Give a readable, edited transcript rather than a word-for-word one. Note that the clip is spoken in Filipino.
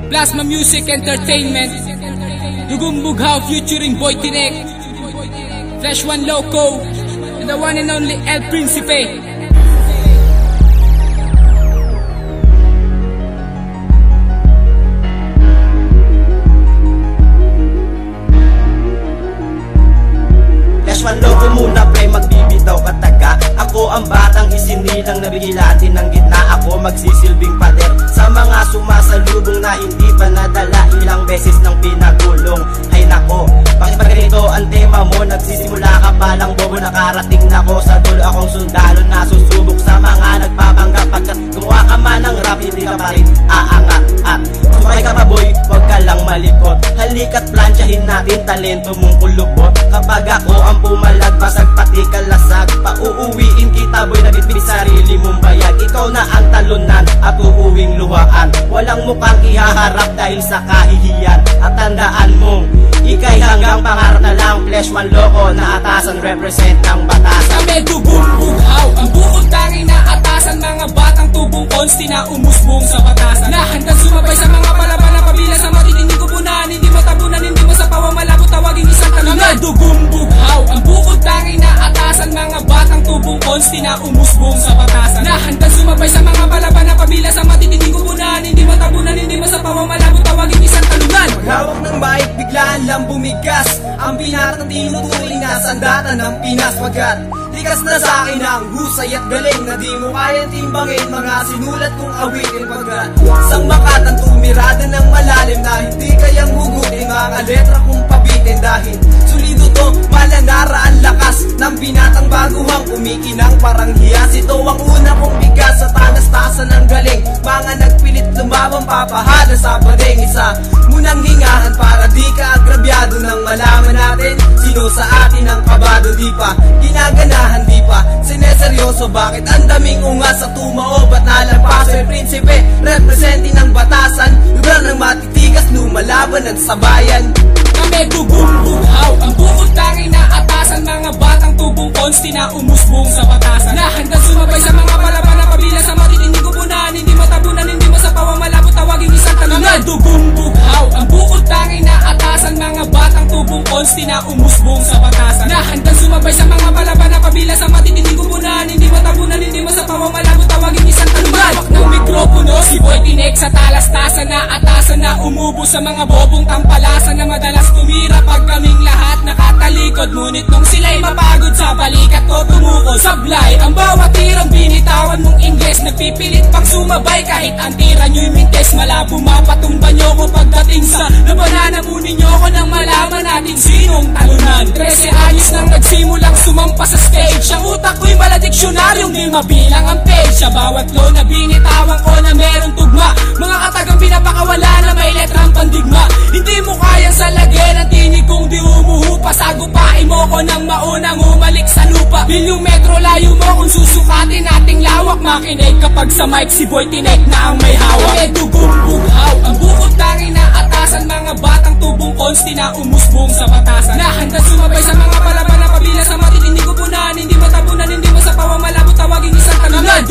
Plasma Music Entertainment, Dugong Bughaw featuring Boy Tinek, Flash One Loco, and the one and only El Principe. Flash One Loco muna pre, magbibitaw kataga. Ako ang batang isinilang na bigilatin ng gitna. Ako magsisilbing pader sa mga sumasalubong na hindi pa nadala. Ilang beses nang pinagulong. Ay nako, bakit ba ganito ang tema mo? Nagsisimula ka palang bobo, nakarating na ko sa dulo. Akong sundalo na susubok sa mga nagpapanggap. Pagkat gumawa ka man ng rap, hindi ka pa rin aangat. At sumay ka pa boy, huwag ka lang malikot. Halika't plansyahin natin talento mong kulubot. Kapag ako ang pumalag, basag pati kalasag. Pauuwiin kita boy, nabitbit sarili mong bayag. Ikaw na ang talunan at uuwing luhaan. Walang mukhang ihaharap dahil sa kahihiyan. At tandaan mong ikay hanggang pangarap na lang. Flash One Loco na atasan, represent ng batasan. Kami Dugong Bughaw, ang bukod tangi na atasan. Mga batang tubong konsti na umusbong sa batasan. Na handang sumabay sa mga palaban na pabila sa matitinding kupunan. Hindi mo tabunan, hindi mo sa pawa malabo tawagin isang talunan. Kami Dugong Bughaw, ang bukod tangi na atasan. Mga batang tubong konsti na umusbong sa batasan. Na handang sumabay sa mga palaban na pabila sa matitinding kupunan. Hindi mo tabunan, hindi mo sa pawa malabo tawagin isang talunan. Paghawak ng mic, biglaan lang bumigas. Ang binatang tinuturing na sandata ng Pinas. Pagkat likas na sa akin ang husay at galing na di mo kayang timbangin mga sinulat kong awitin. Pagkat sang makatang tumirada ng malalim na hindi kayang hugutin mga letra kong pabitin. Dahil sulido to, malanara ang lakas ng binatang baguhang kumikinang parang hiyas. Ito ang una kong bigas sa talastasan ng galing. Mga nagpilit lumabang papahada sa bading. Isa munang hingahan para di ka agrabyado nang malaman natin sino sa atin ang kabado. Di pa ginaganahan, di pa sineseryoso. Bakit ang daming unga sa tumao? Ba't nalampas El Principe, representing ng batasan. Lugar ng matitigas, lumalaban ng sabayan. Kami Dugong Bughaw, ang bukod tangi na atasan. Mga batang tubong konsti na umusbong sa batasan. Na handang sumabay sa mga palaban na pabila sa matitinding kupunan. Hindi mo tabunan, hindi mo sa pawa malabo tawagin isang talunan. Kami Dugong Bughaw, ang bukod tangi na atasan. Mga batang tubong konsti na umusbong sa batasan. Na handang sumabay sa mga palaban na pabila sa matitinding kupunan. Hindi mo tabunan, hindi mo sa pawa malabo tawagin isang talunan. Hawak ng mikropono, si Boy Tinek sa talastasan na atasan. Na umubo sa mga bobong tampalasan na madalas tumira pag kaming lahat nakatalikod. Ngunit nung sila'y mapagod sa balikat ko tumukod. Sablay ang bawat tirang binitawan mong Ingles. Nagpipilit pang sumabay kahit ang tira nyo'y mintes. Malabo mapatumba nyo ko pagdating sa labanan. Namunin nyo ko nang malaman natin sinong talunan. 13 anyos nang nagsimulang sumampa sa stage. Ang utak ko'y maladiksyonaryung di mabilang ang page. Sa bawat flow na binitawan ko na merong tugma. Mga katagang pinapakawala na may letrang pandigma. Hindi mo kayang salagyan ang tinig kung di umuhupa. Sagupain mo ko nang maunang umalik sa lupa. Bilyong metro layo mo kung susukatin nating lawak. Makinig kapag sa mic si Boy Tinek na ang may hawak. Kami Dugong Bughaw, ang bukod tangi na atasan. Mga batang tubong konsti na umusbong sa batasan. Na handang sumabay sa mga palaban na pabila sa matitinding kupunan. Hindi mo tabunan, hindi mo sa pawa malabo tawagin isang talunan.